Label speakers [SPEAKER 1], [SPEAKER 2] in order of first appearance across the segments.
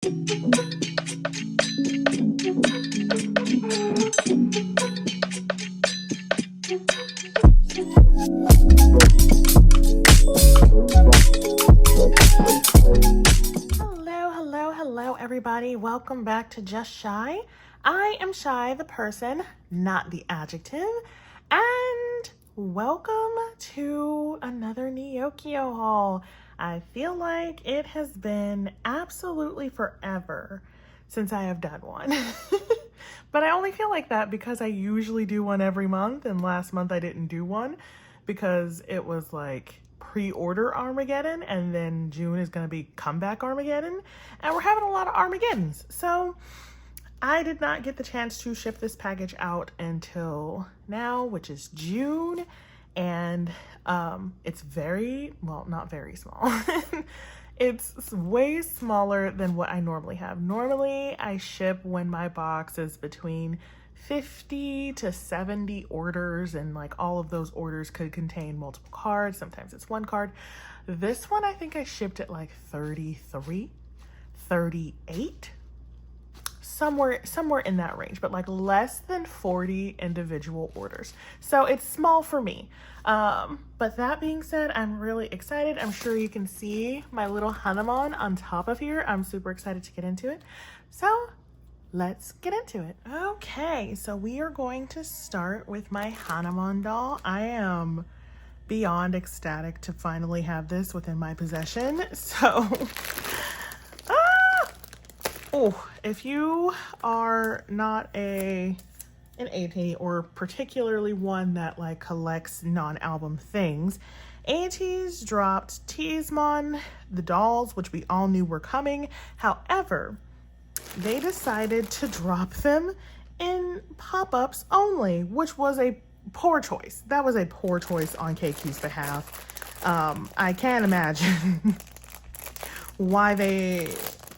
[SPEAKER 1] Hello everybody. Welcome back to Just Shy. I am Shy, the person, not the adjective, and welcome to another Neokyo Haul. I feel like it has been absolutely forever since I have done one. But I only feel like that because I usually do one every month, and last month I didn't do one because it was like pre-order Armageddon, and then June is going to be comeback Armageddon, and we're having a lot of Armageddons. So I did not get the chance to ship this package out until now, which is June, and it's very, well, not very small. It's way smaller than what I normally have. Normally I ship when my box is between 50 to 70 orders, and like all of those orders could contain multiple cards. Sometimes it's one card. This one, I think I shipped at like 33, 38, somewhere in that range, but like less than 40 individual orders. So it's small for me. But that being said, I'm really excited. I'm sure you can see my little Hanamon on top of here. I'm super excited to get into it. So let's get into it. Okay, so we are going to start with my Hanamon doll. I am beyond ecstatic to finally have this within my possession. So, if you are not an AT, or particularly one that like collects non-album things, Ateez dropped Teezmon, the dolls, which we all knew were coming. However, they decided to drop them in pop-ups only, which was a poor choice. That was a poor choice on KQ's behalf. I can't imagine why they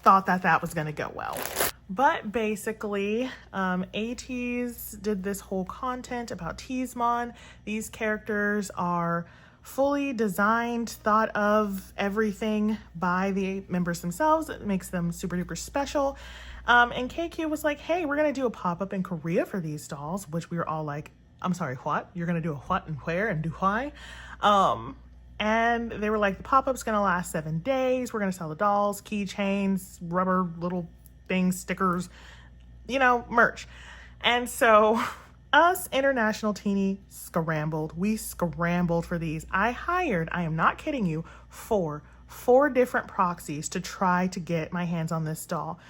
[SPEAKER 1] thought that was going to go well. But basically, Ateez did this whole content about Teezmon. These characters are fully designed, thought of, everything by the members themselves. It makes them super duper special. And KQ was like, hey, we're gonna do a pop-up in Korea for these dolls, which we were all like, I'm sorry, what? You're gonna do a what and where and do why? And they were like, the pop-up's gonna last 7 days. We're gonna sell the dolls, keychains, rubber little things, stickers, you know, merch. And so us international teenie scrambled. We scrambled for these. I am not kidding you, four different proxies to try to get my hands on this doll,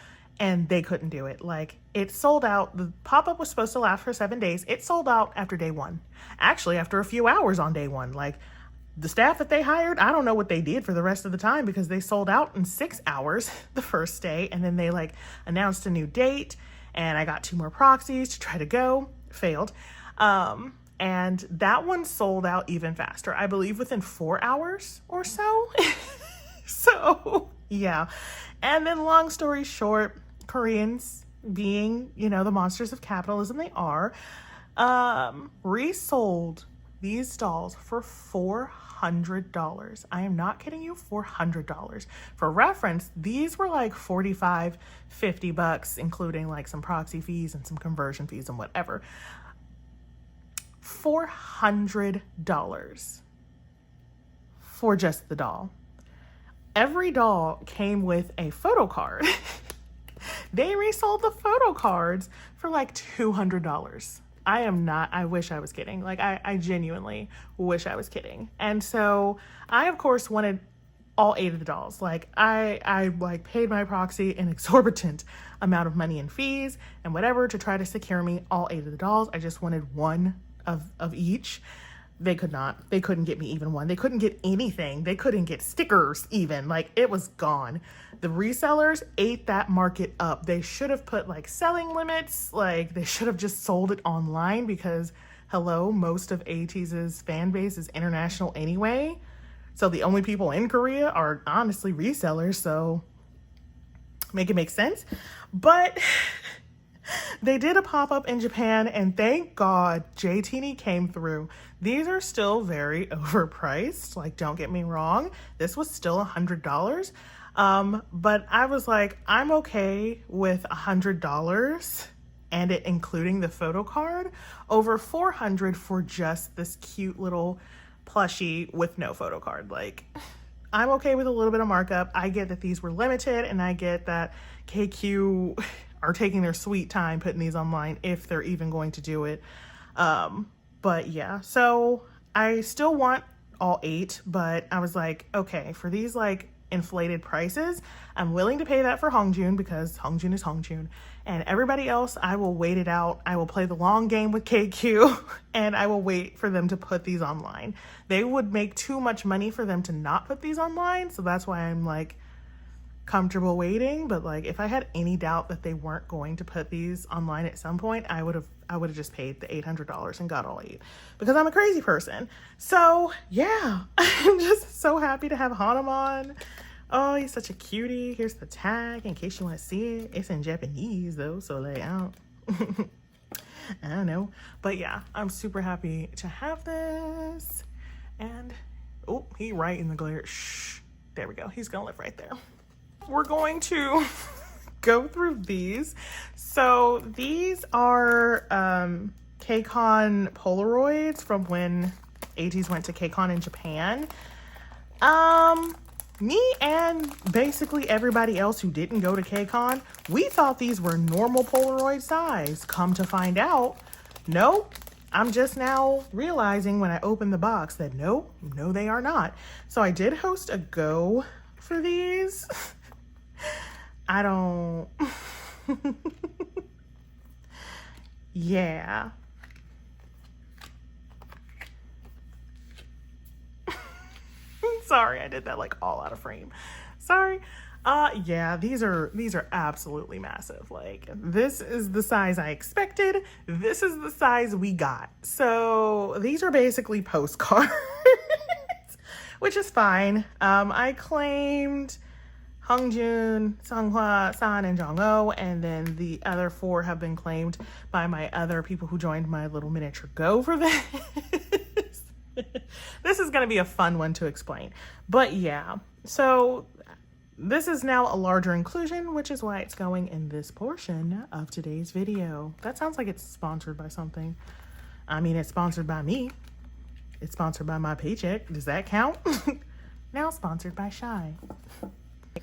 [SPEAKER 1] and they couldn't do it. Like, it sold out. The pop-up was supposed to last for 7 days. It sold out after day one. Actually, after a few hours on day one. Like, the staff that they hired, I don't know what they did for the rest of the time, because they sold out in 6 hours the first day, and then they like announced a new date, and I got 2 more proxies to try to go. Failed. And that one sold out even faster, I believe within 4 hours or so. So yeah. And then long story short, Koreans, being, you know, the monsters of capitalism they are, resold these dolls for $400. I am not kidding you, $400. For reference, these were like $45, $50, including like some proxy fees and some conversion fees and whatever. $400 for just the doll. Every doll came with a photo card. They resold the photo cards for like $200. I wish I was kidding. Like, I genuinely wish I was kidding. And so I, of course, wanted all 8 of the dolls. Like, I like paid my proxy an exorbitant amount of money and fees and whatever to try to secure me all 8 of the dolls. I just wanted one of each. They couldn't get me even one. They couldn't get anything. They couldn't get stickers even. Like, it was gone. The resellers ate that market up. They should have put like selling limits. Like, they should have just sold it online, because hello, most of Ateez's fan base is international anyway. So the only people in Korea are honestly resellers. So make it make sense. But they did a pop-up in Japan, and thank God JTeenie came through. These are still very overpriced. Like, don't get me wrong. This was still $100. But I was like, I'm okay with $100 and it including the photo card over $400 for just this cute little plushie with no photo card. Like, I'm okay with a little bit of markup. I get that these were limited, and I get that KQ are taking their sweet time putting these online if they're even going to do it. But yeah, so I still want all 8, but I was like, okay, for these like inflated prices, I'm willing to pay that for Hongjun because Hongjun is Hongjun, and everybody else, I will wait it out. I will play the long game with KQ and I will wait for them to put these online. They would make too much money for them to not put these online, so that's why I'm like comfortable waiting. But like, if I had any doubt that they weren't going to put these online at some point, I would have just paid the $800 and got all 8 because I'm a crazy person. So yeah, I'm just so happy to have Hanamon. Oh, he's such a cutie. Here's the tag in case you want to see it. It's in Japanese though, so like I don't know. But yeah, I'm super happy to have this. And oh, he right in the glare. Shh. There we go. He's gonna live right there. We're going to go through these. So these are KCON Polaroids from when Ateez went to KCON in Japan. Me and basically everybody else who didn't go to KCON, we thought these were normal Polaroid size. Come to find out, nope. I'm just now realizing when I opened the box that no, they are not. So I did host a go for these. I don't, yeah. Sorry, I did that like all out of frame. Sorry. Yeah, these are absolutely massive. Like, this is the size I expected. This is the size we got. So these are basically postcards, which is fine. I claimed Hongjun, Songhwa, San, and Jongho, and then the other 4 have been claimed by my other people who joined my little miniature go for this. This is going to be a fun one to explain. But yeah, so this is now a larger inclusion, which is why it's going in this portion of today's video. That sounds like it's sponsored by something. I mean, it's sponsored by me. It's sponsored by my paycheck. Does that count? Now sponsored by Shy.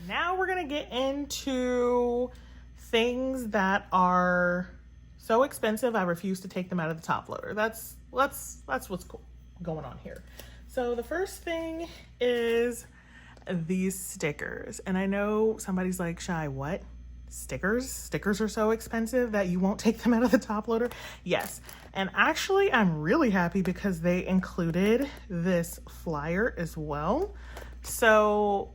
[SPEAKER 1] Now we're going to get into things that are so expensive I refuse to take them out of the top loader. That's what's cool going on here. So the first thing is these stickers. And I know somebody's like, Shy, what? Stickers? Stickers are so expensive that you won't take them out of the top loader? Yes. And actually, I'm really happy because they included this flyer as well. So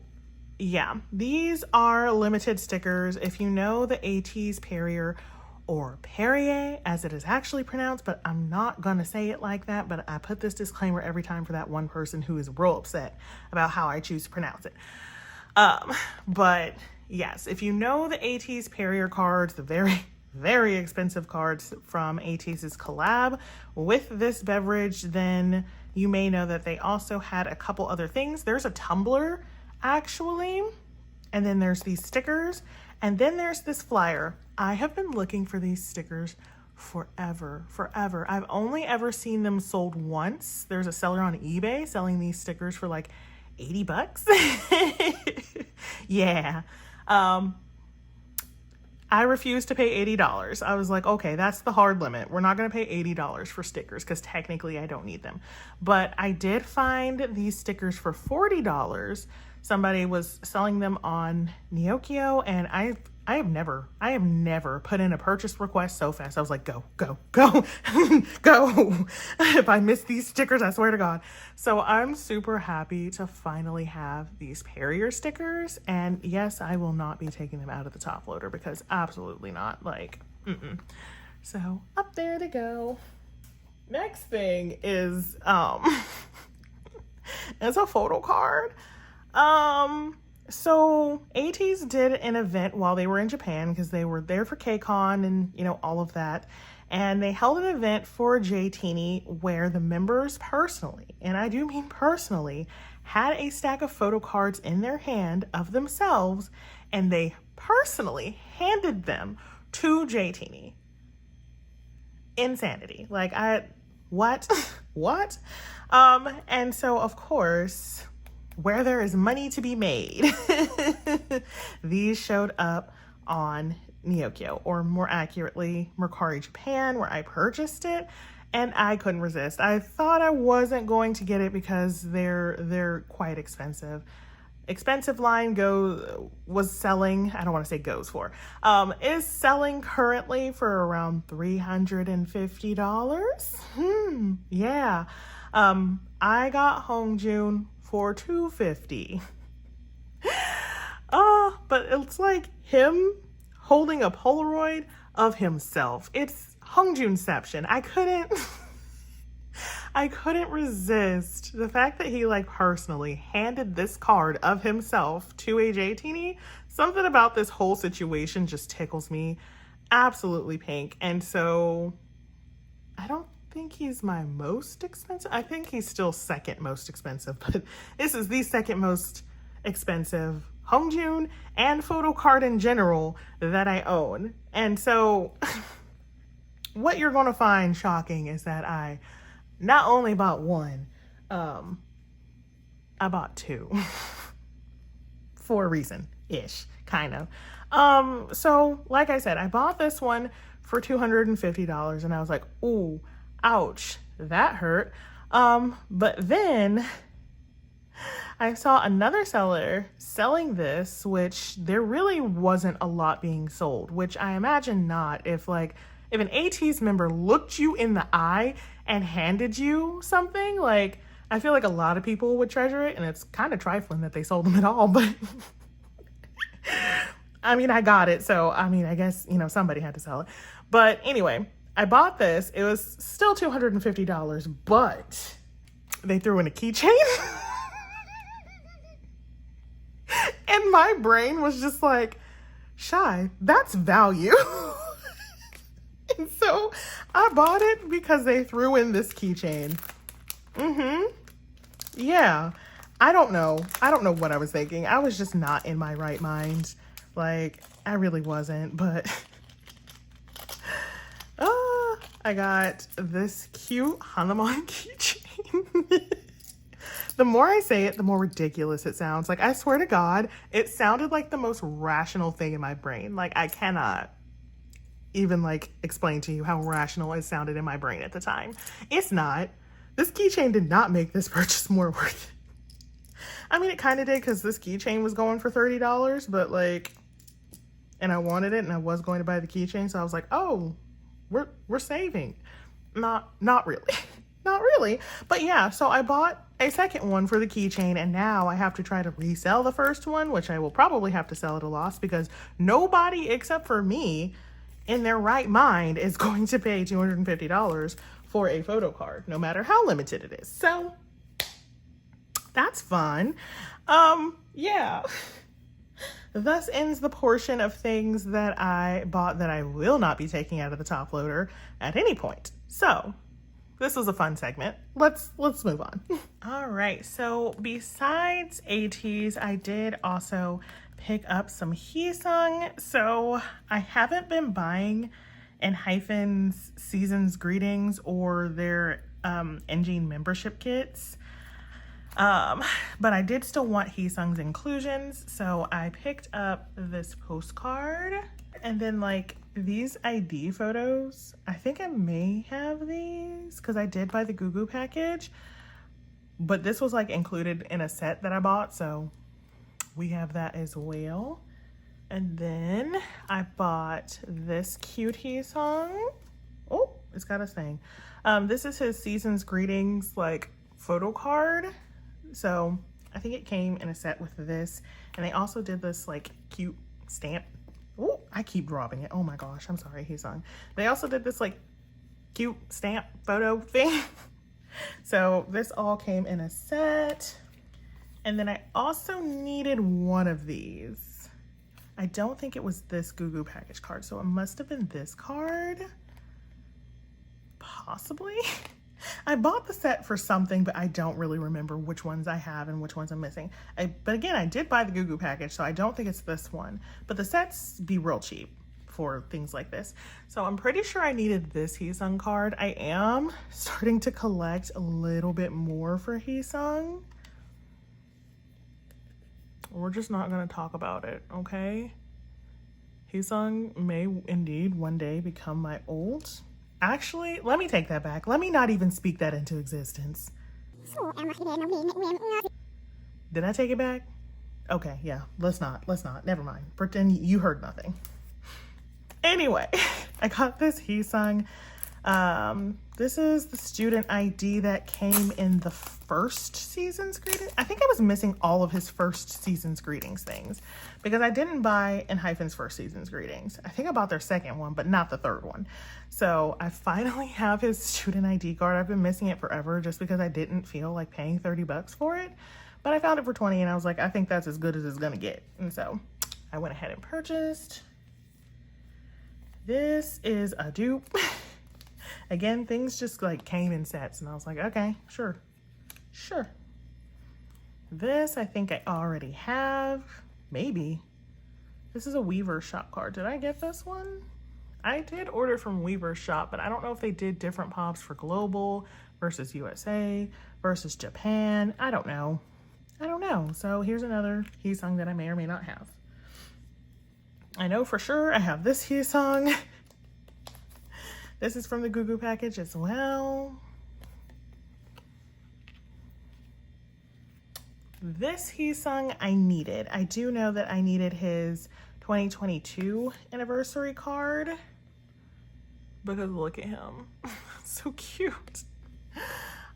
[SPEAKER 1] yeah, these are limited stickers. If you know the Ateez Perrier, or Perrier as it is actually pronounced, but I'm not gonna say it like that, but I put this disclaimer every time for that one person who is real upset about how I choose to pronounce it. But yes, if you know the Ateez Perrier cards, the very, very expensive cards from Ateez's collab with this beverage, then you may know that they also had a couple other things. There's a tumbler actually, and then there's these stickers, and then there's this flyer. I have been looking for these stickers forever. I've only ever seen them sold once. There's a seller on eBay selling these stickers for like 80 bucks. Yeah. I refused to pay $80. I was like, okay, that's the hard limit. We're not going to pay $80 for stickers because technically I don't need them. But I did find these stickers for $40. Somebody was selling them on Neokyo, and I have never put in a purchase request so fast. I was like, go, go. If I miss these stickers, I swear to God. So I'm super happy to finally have these Perrier stickers. And yes, I will not be taking them out of the top loader because absolutely not. Like, So up there they go. Next thing is, it's a photo card. So Ateez did an event while they were in Japan because they were there for KCON and, you know, all of that. And they held an event for JTeeny where the members personally, and I do mean personally, had a stack of photo cards in their hand of themselves, and they personally handed them to JTeeny. Insanity. Like, what? What? And so, of course, where there is money to be made, these showed up on Neokyo, or more accurately, Mercari Japan, where I purchased it, and I couldn't resist. I thought I wasn't going to get it because they're quite expensive. Expensive line was selling, I don't want to say goes for, is selling currently for around $350. Yeah. I got Hongjun for $250. But it's like him holding a Polaroid of himself. It's Hongjunception. I couldn't resist the fact that he like personally handed this card of himself to a JTeeny. Something about this whole situation just tickles me absolutely pink. And so I don't think he's my most expensive. I think he's still second most expensive, but this is the second most expensive Hongjun and photo card in general that I own. And so what you're going to find shocking is that I not only bought one, I bought two for a reason-ish, kind of. So like I said, I bought this one for $250 and I was like, ooh, ouch, that hurt. But then I saw another seller selling this, which there really wasn't a lot being sold, which I imagine not. If an Ateez member looked you in the eye and handed you something, like, I feel like a lot of people would treasure it, and it's kind of trifling that they sold them at all, but I mean, I got it, so I mean, I guess, you know, somebody had to sell it. But anyway, I bought this. It was still $250, but they threw in a keychain. And my brain was just like, Shy, that's value. And so I bought it because they threw in this keychain. Yeah. I don't know what I was thinking. I was just not in my right mind. Like, I really wasn't, but I got this cute Hanamon keychain. The more I say it, the more ridiculous it sounds. Like, I swear to God, it sounded like the most rational thing in my brain. Like, I cannot even like explain to you how rational it sounded in my brain at the time. It's not. This keychain did not make this purchase more worth it. I mean, it kind of did because this keychain was going for $30, but like, and I wanted it and I was going to buy the keychain. So I was like, oh, we're saving. Not really. Not really. But yeah, so I bought a second one for the keychain, and now I have to try to resell the first one, which I will probably have to sell at a loss because nobody except for me in their right mind is going to pay $250 for a photo card, no matter how limited it is. So that's fun. Yeah. Thus ends the portion of things that I bought that I will not be taking out of the top loader at any point. So this was a fun segment. Let's move on. All right. So besides Ateez, I did also pick up some Heeeesseeeuuuunngggggg. So I haven't been buying Hyphen's Season's Greetings or their Engine membership kits. But I did still want Heeeesseeeuuuungggg's inclusions. So I picked up this postcard and then like these ID photos. I think I may have these because I did buy the Goo package, but this was like included in a set that I bought. So we have that as well. And then I bought this cute Heeeesseeeuuuunggggg. Oh, it's got a thing. This is his Season's Greetings like photo card. So I think it came in a set with this. And they also did this like cute stamp. Oh, I keep dropping it. Oh my gosh, I'm sorry, Heeeesseeeuuuunggggg. They also did this like cute stamp photo thing. So this all came in a set. And then I also needed one of these. I don't think it was this Goo package card, so it must have been this card. Possibly. I bought the set for something, but I don't really remember which ones I have and which ones I'm missing. But again, I did buy the Goo package, so I don't think it's this one. But the sets be real cheap for things like this. So I'm pretty sure I needed this Heeeesseeuuuunngggggg card. I am starting to collect a little bit more for Heeeeesseeuuuunngggg. We're just not going to talk about it, okay? Heeeeesseeuuuuunggggg may indeed one day become my old. Actually, let me take that back. Let me not even speak that into existence. Did I take it back? Okay, yeah, let's not. Never mind. Pretend you heard nothing. Anyway, I got this Heeeesseeuuuunggggg. This is the student ID that came in the first season's greeting. I think I was missing all of his first season's greetings things because I didn't buy Enhypen's first season's greetings. I think I bought their second one, but not the third one. So I finally have his student ID card. I've been missing it forever just because I didn't feel like paying 30 bucks for it. But I found it for 20 and I was like, I think that's as good as it's gonna get. And so I went ahead and purchased. This is a dupe. Again, things just like came in sets and I was like, okay, sure. This I think I already have, maybe. This is a Weaver's Shop card. Did I get this one? I did order from Weaver's Shop, but I don't know if they did different pops for global versus USA versus Japan. I don't know. So here's another Heeeesseeuuuunggggg that I may or may not have. I know for sure I have this Heeeeesseeuuuunggggg. This is from the Goo package as well. This Heeeesseeuuuunggggg I needed. I do know that I needed his 2022 anniversary card because look at him. So cute.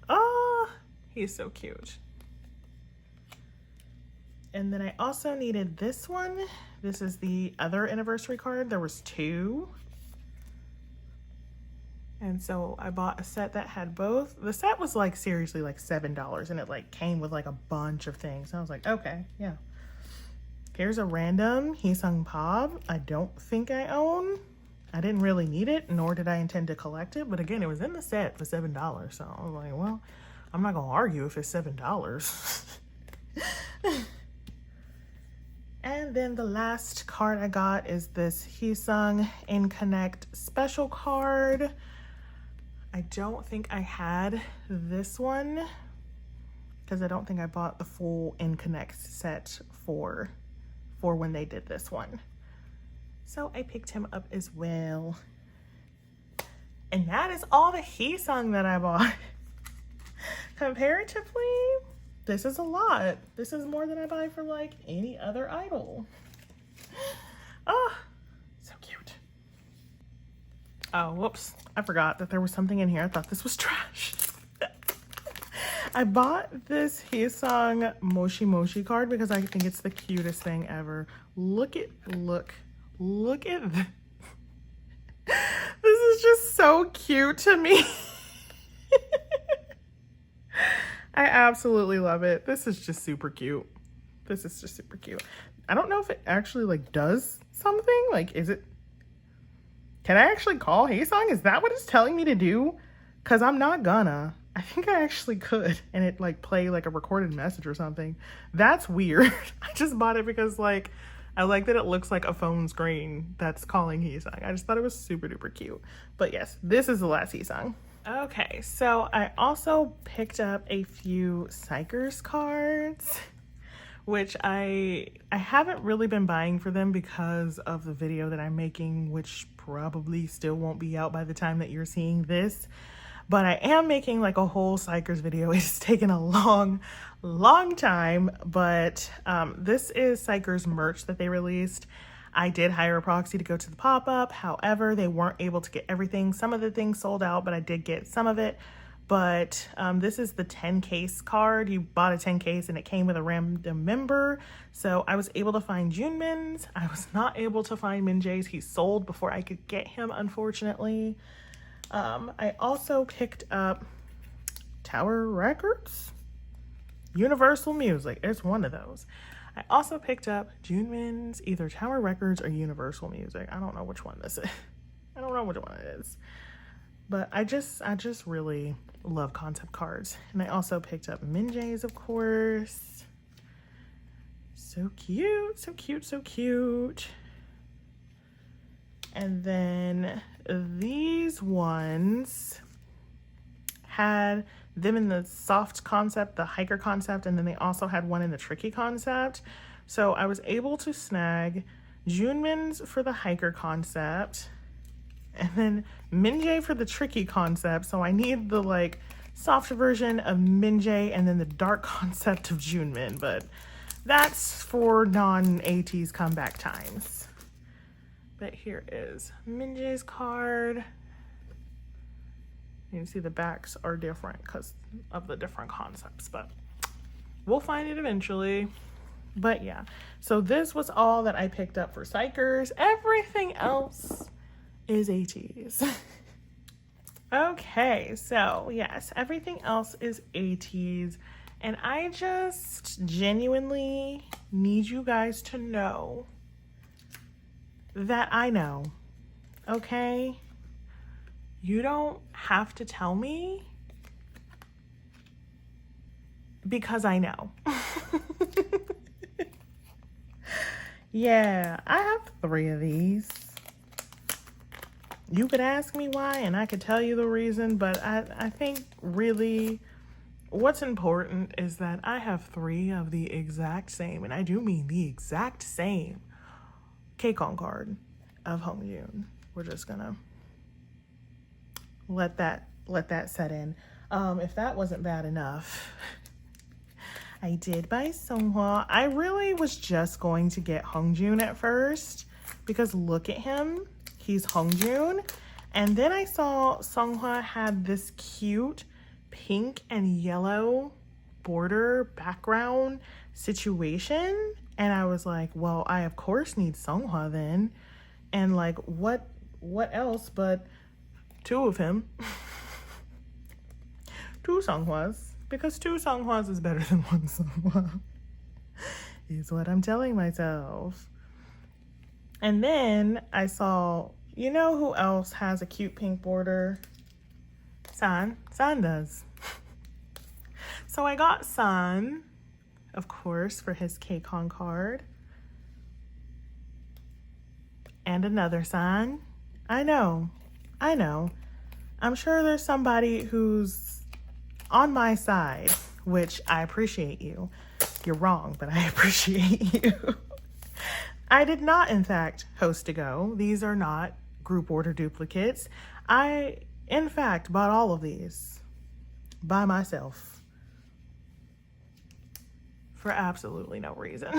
[SPEAKER 1] Oh, he's so cute. And then I also needed this one. This is the other anniversary card. There was two. And so I bought a set that had both. The set was like seriously like $7 and it like came with like a bunch of things. I was like, okay, yeah. Here's a random Heeeesseeuuuunggggg Pop. I don't think I own. I didn't really need it, nor did I intend to collect it. But again, it was in the set for $7. So I was like, well, I'm not gonna argue if it's $7. And then the last card I got is this Heeeesseeuuuunggggg Inconnect special card. I don't think I had this one because I don't think I bought the full Inconnect set for when they did this one. So I picked him up as well. And that is all the Heeeesseeuuuunggggg that I bought. Comparatively, this is a lot. This is more than I buy for like any other idol. Oh, so cute. Oh, whoops. I forgot that there was something in here. I thought this was trash. I bought this Heeeesseeuuuunggggg Moshi Moshi card because I think it's the cutest thing ever. Look at this. This is just so cute to me. I absolutely love it. This is just super cute. I don't know if it actually like does something. Like, can I actually call Heeeesseeuuuunggggg? Is that what it's telling me to do? Cause I'm not gonna. I think I actually could and it like play like a recorded message or something. That's weird. I just bought it because like, I like that it looks like a phone screen that's calling Heeeesseeuuuunggggg. I just thought it was super duper cute. But yes, this is the last Heeeeesseeuuuunggggg. Okay, so I also picked up a few Xikers cards, which I haven't really been buying for them because of the video that I'm making, which probably still won't be out by the time that you're seeing this. But I am making like a whole Xikers video. It's taken a long time, but this is Xikers merch that they released. I did hire a proxy to go to the pop-up. However, they weren't able to get everything. Some of the things sold out, but I did get some of it. But this is the 10 case card. You bought a 10 case and it came with a random member. So I was able to find Junmin's. I was not able to find Minjae's. He sold before I could get him, unfortunately. I also picked up Tower Records. Universal Music. It's one of those. I also picked up Junmin's either Tower Records or Universal Music. I don't know which one this is. I don't know which one it is. But I just really love concept cards. And I also picked up Minjae's, of course. So cute, so cute, so cute. And then these ones had them in the soft concept, the hiker concept, and then they also had one in the tricky concept. So I was able to snag Junmin's for the hiker concept and then Minjae for the tricky concept. So I need the like soft version of Minjae and then the dark concept of Junmin, but that's for non-Ateez comeback times. But here is Minjae's card. You can see the backs are different because of the different concepts, but we'll find it eventually. But yeah, so this was all that I picked up for Xikers. Everything else is Ateez. Okay, so yes, everything else is Ateez. And I just genuinely need you guys to know that I know, okay? You don't have to tell me because I know. Yeah, I have 3 of these. You could ask me why and I could tell you the reason, but I think really what's important is that I have 3 of the exact same, and I do mean the exact same K-Con card of Hongjun. We're just gonna let that set in. If that wasn't bad enough, I did buy Seonghwa. I really was just going to get Hongjun at first because look at him, he's Hongjun. And then I saw Seonghwa had this cute pink and yellow border background situation, and I was like, well, I of course need Seonghwa then. And like what else but 2 of him. 2 Seonghwas, because 2 Seonghwas is better than 1 Seonghwa, is what I'm telling myself. And then I saw, you know who else has a cute pink border? San does. So I got San, of course, for his K-Con card. And another San. I know. I'm sure there's somebody who's on my side, which I appreciate you. You're wrong, but I appreciate you. I did not, in fact, host to go. These are not group order duplicates. I, in fact, bought all of these by myself for absolutely no reason.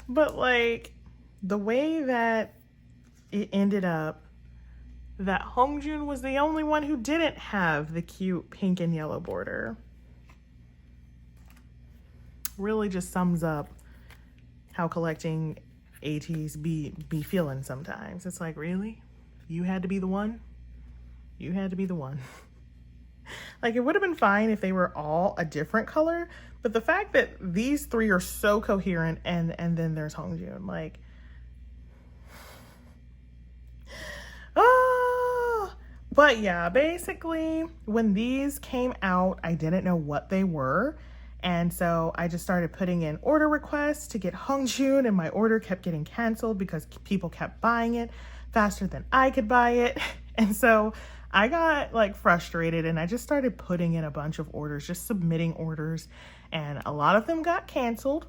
[SPEAKER 1] But like the way that it ended up, that Hongjun was the only one who didn't have the cute pink and yellow border, really just sums up how collecting Ateez be feeling sometimes. It's like, really? You had to be the one? You had to be the one. Like, it would have been fine if they were all a different color, but the fact that these 3 are so coherent and then there's Hongjun, like, but yeah, basically when these came out, I didn't know what they were. And so I just started putting in order requests to get Hongjun, and my order kept getting canceled because people kept buying it faster than I could buy it. And so I got like frustrated and I just started putting in a bunch of orders, just submitting orders, and a lot of them got canceled.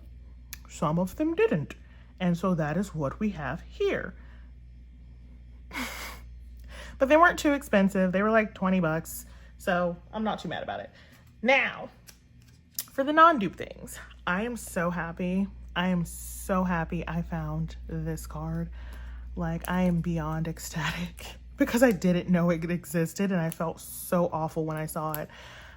[SPEAKER 1] Some of them didn't. And so that is what we have here. But they weren't too expensive. They were like 20 bucks. So I'm not too mad about it. Now, for the non-dupe things, I am so happy. I am so happy I found this card. Like, I am beyond ecstatic because I didn't know it existed and I felt so awful when I saw it.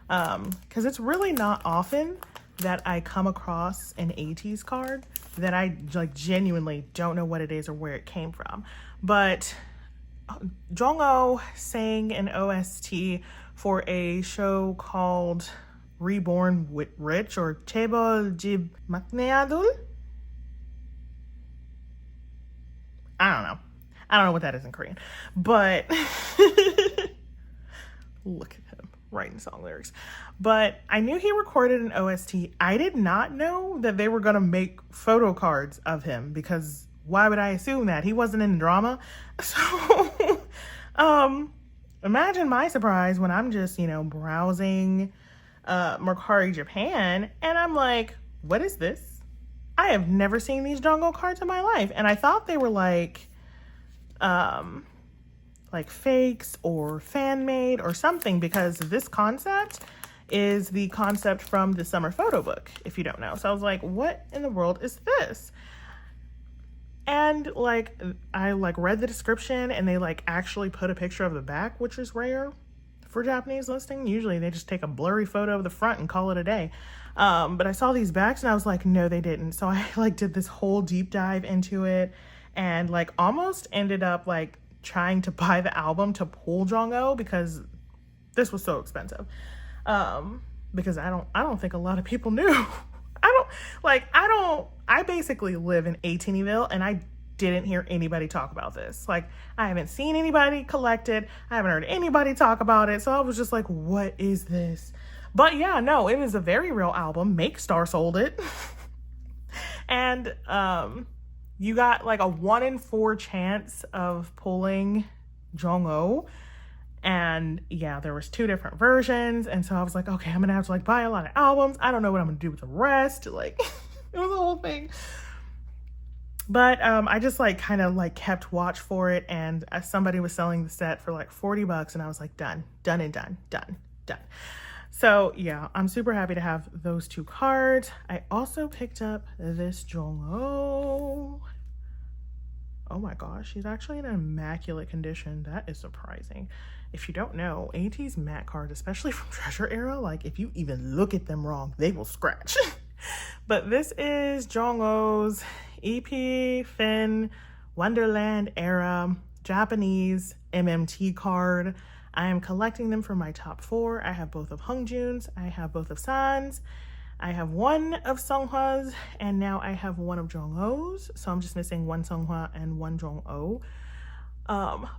[SPEAKER 1] Because it's really not often that I come across an Ateez card that I like genuinely don't know what it is or where it came from. But Jongho sang an OST for a show called reborn with rich or Chebol Jib Makneadul. I don't know. I don't know what that is in Korean, but look at him writing song lyrics. But I knew he recorded an OST. I did not know that they were going to make photo cards of him, because why would I assume that? He wasn't in the drama. So, imagine my surprise when I'm just, browsing Mercari Japan, and I'm like, what is this? I have never seen these Jongho cards in my life. And I thought they were like fakes or fan made or something, because this concept is the concept from the summer photo book, if you don't know. So I was like, what in the world is this? And I read the description, and they actually put a picture of the back, which is rare for Japanese listing. Usually they just take a blurry photo of the front and call it a day. But I saw these backs and I was like, no, they didn't. So I did this whole deep dive into it, and almost ended up trying to buy the album to pull Jongho, because this was so expensive. Because I don't think a lot of people knew. I basically live in Ateezville, and I didn't hear anybody talk about this. I haven't seen anybody collect it. I haven't heard anybody talk about it. So I was just like, what is this? But yeah, no, it is a very real album. Makestar sold it. And you got a 1 in 4 chance of pulling Jongho. And yeah, there was 2 different versions. And so I was like, okay, I'm gonna have to buy a lot of albums. I don't know what I'm gonna do with the rest. It was a whole thing. But I just kind of kept watch for it, and somebody was selling the set for $40, and I was like, done. So yeah, I'm super happy to have those 2 cards. I also picked up this Jongho. Oh my gosh, she's actually in immaculate condition. That is surprising. If you don't know, Ateez matte cards, especially from Treasure Era, if you even look at them wrong, they will scratch. But this is Jongho's EP Fin Wonderland Era Japanese MMT card. I am collecting them for my top 4. I have both of Hongjoon's, I have both of San's, I have one of Seonghwa's, and now I have one of Jongho's. So I'm just missing one Seonghwa and one Jongho.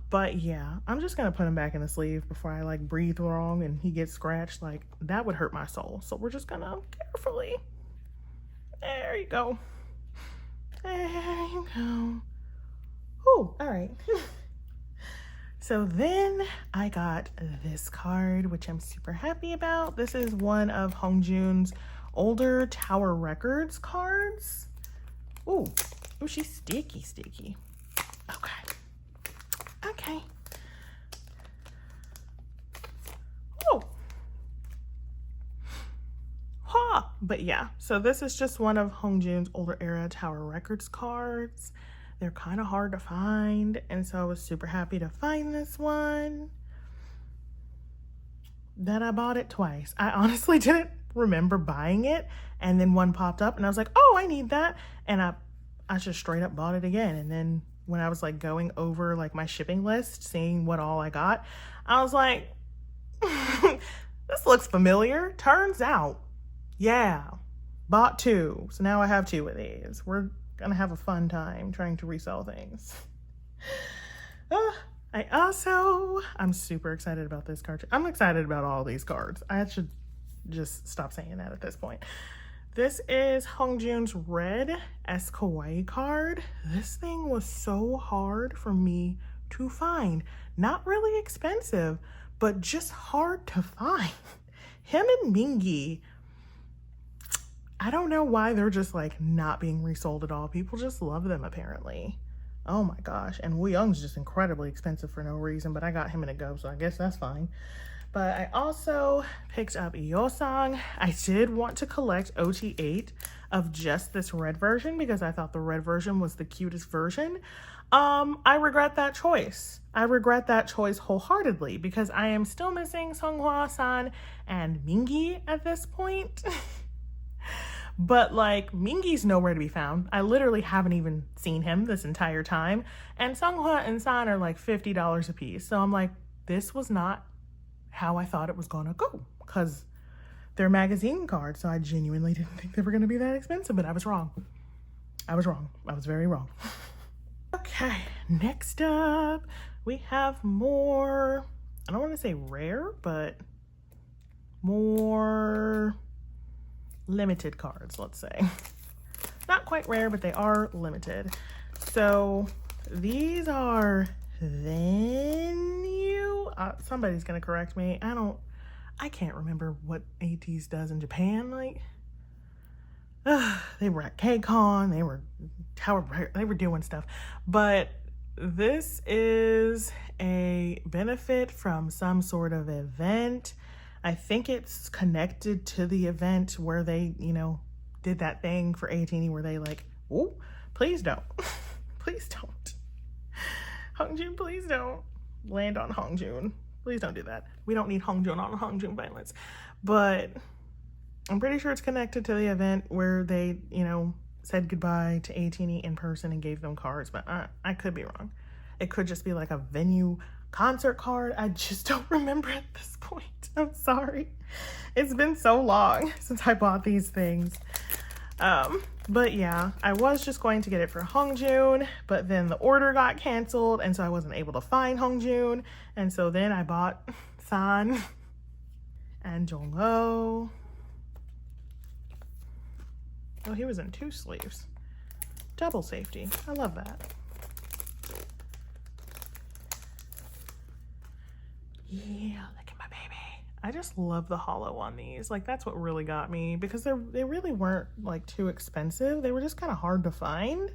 [SPEAKER 1] But yeah, I'm just gonna put him back in the sleeve before I breathe wrong and he gets scratched. That would hurt my soul. So we're just gonna carefully. There you go. There you go. Oh, all right. So then I got this card, which I'm super happy about. This is one of Hongjoon's older Tower Records cards. Oh, she's sticky. Okay. Oh. Ha! But yeah, so this is just one of Hongjoon's older era Tower Records cards. They're kind of hard to find, and so I was super happy to find this one. Then I bought it twice. I honestly didn't remember buying it, and then one popped up and I was like, oh, I need that, and I just straight up bought it again. And then when I was going over my shipping list, seeing what all I got, I was like, this looks familiar. Turns out, yeah, bought 2. So now I have 2 of these. We're gonna have a fun time trying to resell things. I'm super excited about this card. I'm excited about all these cards. I should just stop saying that at this point. This is Hongjoon's red S Kawaii card. This thing was so hard for me to find. Not really expensive, but just hard to find. Him and Mingi, I don't know why they're just not being resold at all. People just love them apparently. Oh my gosh. And Woo Young's just incredibly expensive for no reason, but I got him in a go, so I guess that's fine. But I also picked up Yeosang. I did want to collect OT8 of just this red version because I thought the red version was the cutest version. I regret that choice. I regret that choice wholeheartedly because I am still missing Seonghwa-san and Mingi at this point. But Mingi's nowhere to be found. I literally haven't even seen him this entire time. And Seonghwa and San are $50 a piece. So I'm like, this was not how I thought it was gonna go, because they're magazine cards, so I genuinely didn't think they were going to be that expensive, but I was wrong. I was wrong. I was very wrong. Okay, next up, we have more, I don't want to say rare, but more limited cards, let's say. Not quite rare, but they are limited. So these are somebody's gonna correct me. I can't remember what Ateez does in Japan. Like, they were at KCON, they were doing stuff. But this is a benefit from some sort of event. I think it's connected to the event where they, you know, did that thing for 18 where they like, oh, please don't. Please don't. Hongjun, please don't land on Hongjun. Please don't do that. We don't need Hongjun on Hongjun violence. But I'm pretty sure it's connected to the event where they, you know, said goodbye to 18 in person and gave them cards. But I could be wrong. It could just be like a venue concert card. I just don't remember at this point. I'm sorry. It's been so long since I bought these things. But yeah, I was just going to get it for Hongjun, but then the order got canceled, and so I wasn't able to find Hongjun, and so then I bought San and Jongho. Oh, he was in 2 sleeves. Double safety. I love that. Yeah, look at my baby. I just love the holo on these. Like, that's what really got me, because they really weren't like too expensive. They were just kind of hard to find.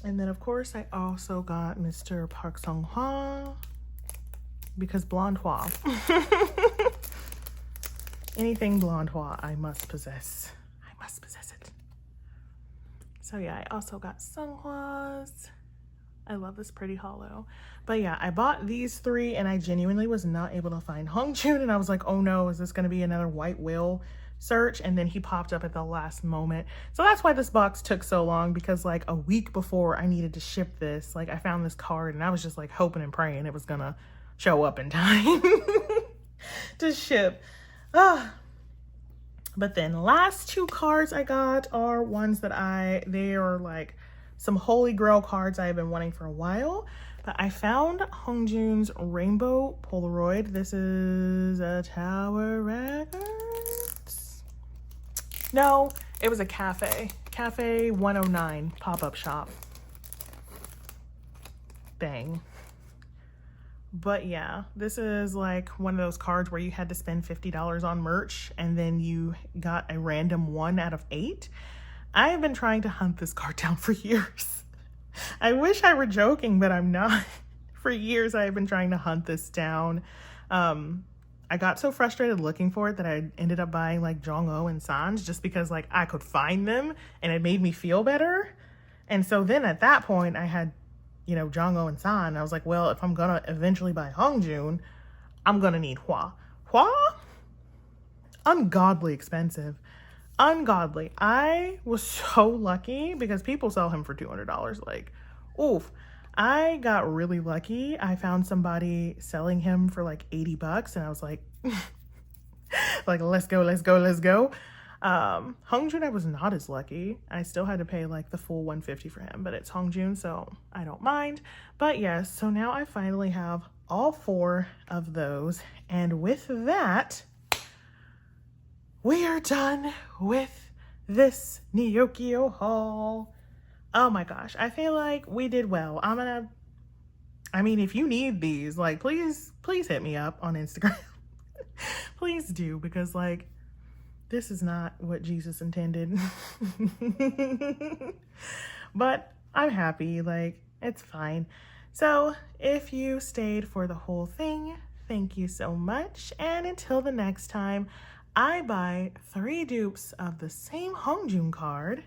[SPEAKER 1] And then of course I also got Mr. Park Sung-hwa, because Blonde Hwa. Anything Blonde Hwa I must possess. I must possess it. So yeah, I also got Sung-hwa's. I love this pretty holo. But yeah, I bought these 3 and I genuinely was not able to find Hongjun, and I was like, oh no, is this gonna be another white whale search? And then he popped up at the last moment. So that's why this box took so long, because like a week before I needed to ship this, like I found this card and I was just like hoping and praying it was gonna show up in time to ship. But then the last 2 cards I got are ones that they are like some holy grail cards I have been wanting for a while. But I found Hongjun's Rainbow Polaroid. This is a Tower Records. No, it was a Cafe 109 pop-up shop. Bang. But yeah, this is like one of those cards where you had to spend $50 on merch and then you got a random 1 out of 8. I have been trying to hunt this card down for years. I wish I were joking, but I'm not. For years, I have been trying to hunt this down. I got so frustrated looking for it that I ended up buying like Jongho and San's just because like I could find them and it made me feel better. And so then at that point, I had, you know, Jongho and San. I was like, well, if I'm gonna eventually buy Hongjun, I'm gonna need Hwa. Hwa? Ungodly expensive. Ungodly. I was so lucky because people sell him for $200. Like, oof. I got really lucky. I found somebody selling him for like $80 and I was like, like, let's go, let's go, let's go. Hongjun, I was not as lucky. I still had to pay like the full $150 for him, but it's Hongjun, so I don't mind. But yes, so now I finally have all 4 of those. And with that, we are done with this Neokyo haul. Oh my gosh, I feel like we did well. I mean, if you need these, like, please hit me up on Instagram. Please do, because like, this is not what Jesus intended. But I'm happy, like, it's fine. So if you stayed for the whole thing, thank you so much. And until the next time, I buy 3 dupes of the same Hongjun card.